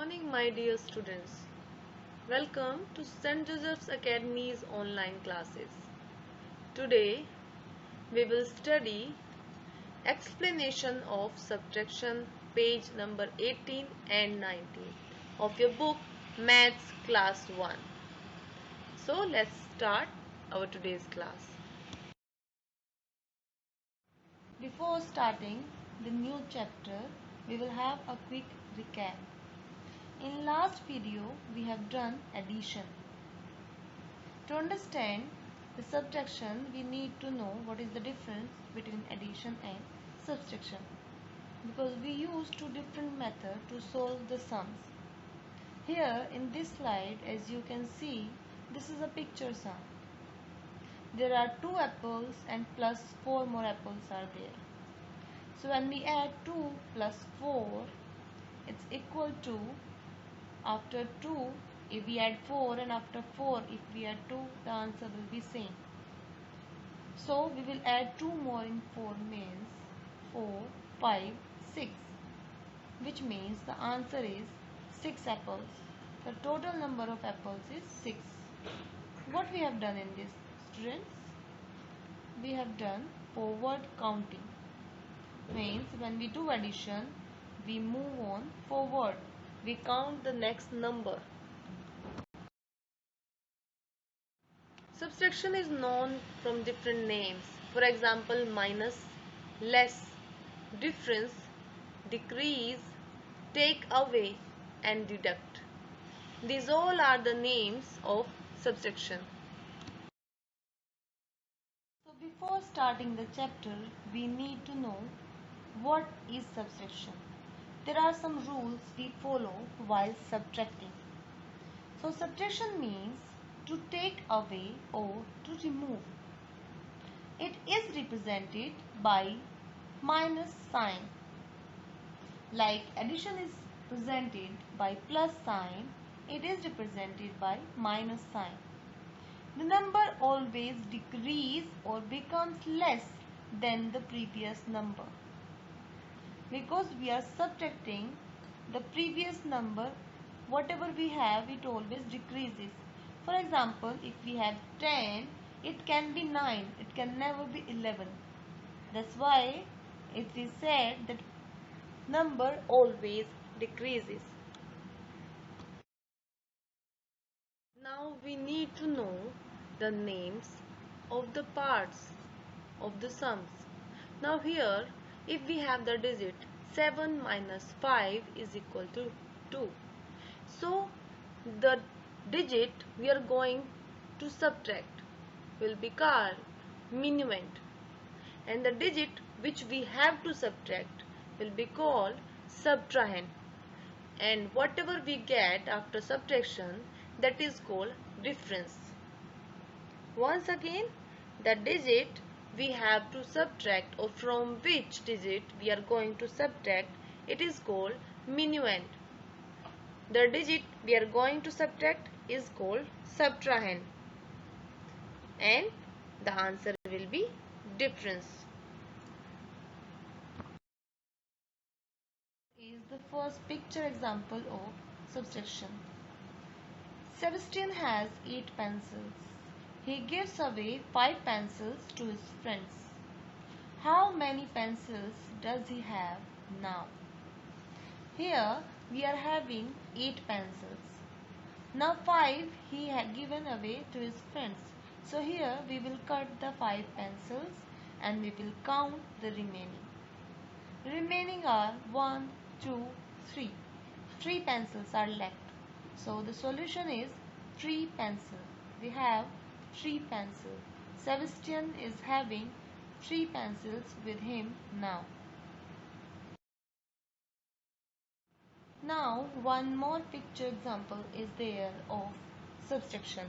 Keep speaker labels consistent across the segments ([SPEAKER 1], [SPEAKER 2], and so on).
[SPEAKER 1] morning, my dear students. Welcome to St. Joseph's Academy's online classes. Today, we will study explanation of subtraction, page number 18 and 19 of your book Maths Class 1. So, let's start our today's class. Before starting the new chapter, we will have a quick recap. In last video, we have done addition. To understand the subtraction, we need to know what is the difference between addition and subtraction, because we use two different methods to solve the sums. Here in this slide, as you can see, this is a picture sum. There are 2 apples and plus 4 more apples are there. So when we add 2 plus 4, it's equal to, after 2 if we add 4 and after 4 if we add 2, the answer will be same. So we will add 2 more in 4 means 4, 5, 6, which means the answer is 6 apples. The total number of apples is 6. What we have done in this, students? We have done forward counting. Means when we do addition, we move on forward. We count the next number. Subtraction is known from different names. For example, minus, less, difference, decrease, take away and deduct. These all are the names of subtraction. So before starting the chapter, we need to know what is subtraction. There are some rules we follow while subtracting. So subtraction means to take away or to remove. It is represented by minus sign. Like addition is presented by plus sign, it is represented by minus sign. The number always decreases or becomes less than the previous number. Because we are subtracting the previous number, whatever we have, it always decreases. For example, if we have 10, it can be 9, it can never be 11. That's why it is said that number always decreases. Now we need to know the names of the parts of the sums. Now here, if we have the digit 7 minus 5 is equal to 2. So the digit we are going to subtract will be called minuend, and the digit which we have to subtract will be called subtrahend, and whatever we get after subtraction, that is called difference. Once again, the digit we have to subtract, or from which digit we are going to subtract, it is called minuend. The digit we are going to subtract is called subtrahend, and the answer will be difference. Is the first picture example of subtraction. Sebastian has 8 pencils. He gives away 5 pencils to his friends. How many pencils does he have now? Here we are having 8 pencils. Now 5 he had given away to his friends. So here we will cut the 5 pencils and we will count the remaining. Remaining are 1, 2, 3. 3 pencils are left. So the solution is 3 pencils. We have 3 pencils. Sebastian is having 3 pencils with him now. Now one more picture example is there of subtraction.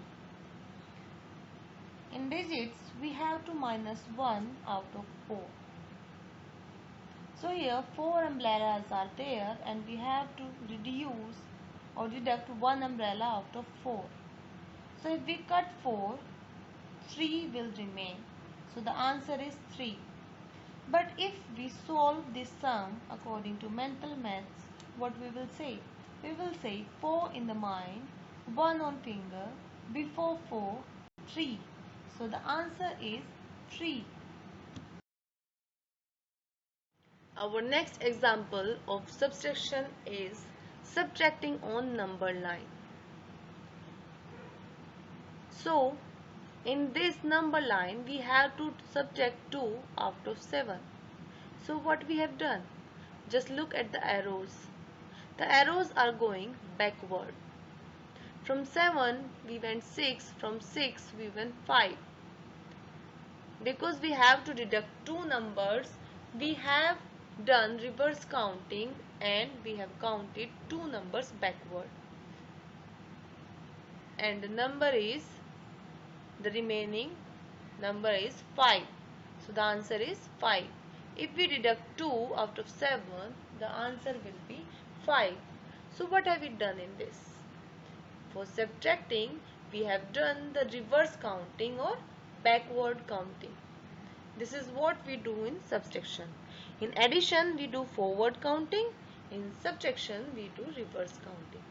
[SPEAKER 1] In digits we have to minus 1 out of 4. So here 4 umbrellas are there and we have to reduce or deduct 1 umbrella out of 4. So if we cut 4, 3 will remain. So the answer is 3. But if we solve this sum according to mental maths, what we will say? we will say 4 in the mind, 1 on finger, before 4, 3. So the answer is 3. Our next example of subtraction is subtracting on number line. So, in this number line, we have to subtract 2 out of 7. So, what we have done? Just look at the arrows. The arrows are going backward. From 7, we went 6. From 6, we went 5. Because we have to deduct two numbers, we have done reverse counting and we have counted two numbers backward. And the remaining number is 5. So the answer is 5. If we deduct 2 out of 7, the answer will be 5. So what have we done in this? For subtracting, we have done the reverse counting or backward counting. This is what we do in subtraction. In addition, we do forward counting. In subtraction, we do reverse counting.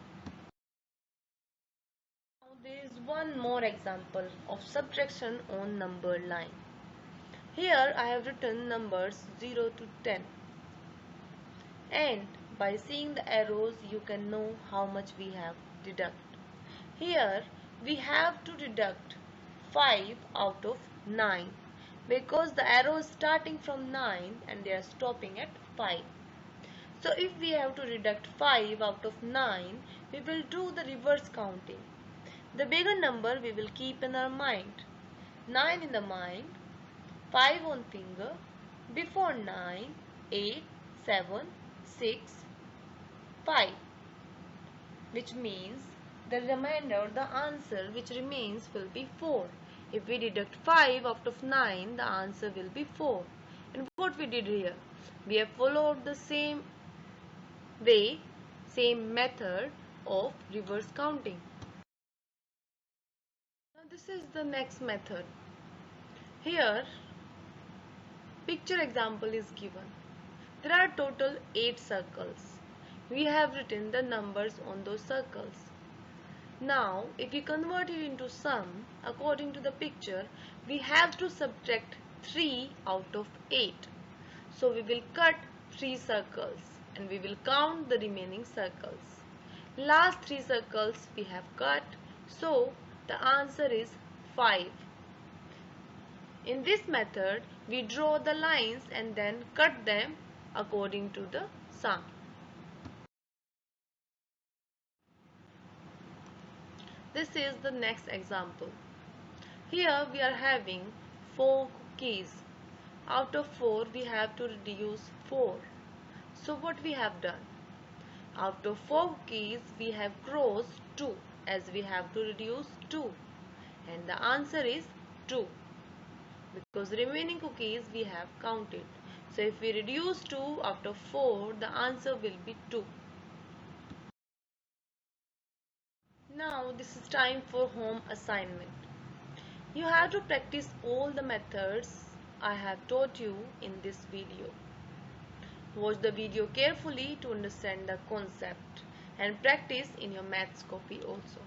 [SPEAKER 1] Now there is one more example of subtraction on number line. Here I have written numbers 0 to 10. And by seeing the arrows, you can know how much we have deduct. Here we have to deduct 5 out of 9. Because the arrow is starting from 9 and they are stopping at 5. So if we have to deduct 5 out of 9, we will do the reverse counting. The bigger number we will keep in our mind. 9 in the mind, 5 on finger, before 9, 8, 7, 6, 5. Which means the remainder, the answer which remains will be 4. If we deduct 5 out of 9, the answer will be 4. And what we did here? We have followed the same way, same method of reverse counting. Now this is the next method. Here, picture example is given. There are total 8 circles. We have written the numbers on those circles. Now, if we convert it into sum, according to the picture, we have to subtract 3 out of 8. So, we will cut 3 circles and we will count the remaining circles. Last 3 circles we have cut, so the answer is 5. In this method, we draw the lines and then cut them according to the sum. This is the next example. Here we are having 4 cookies. Out of 4 we have to reduce 4. So what we have done? Out of 4 cookies we have crossed 2 as we have to reduce 2. And the answer is 2. Because remaining cookies we have counted. So if we reduce 2 out of 4, the answer will be 2. Now this is time for home assignment. You have to practice all the methods I have taught you in this video. Watch the video carefully to understand the concept and practice in your maths copy also.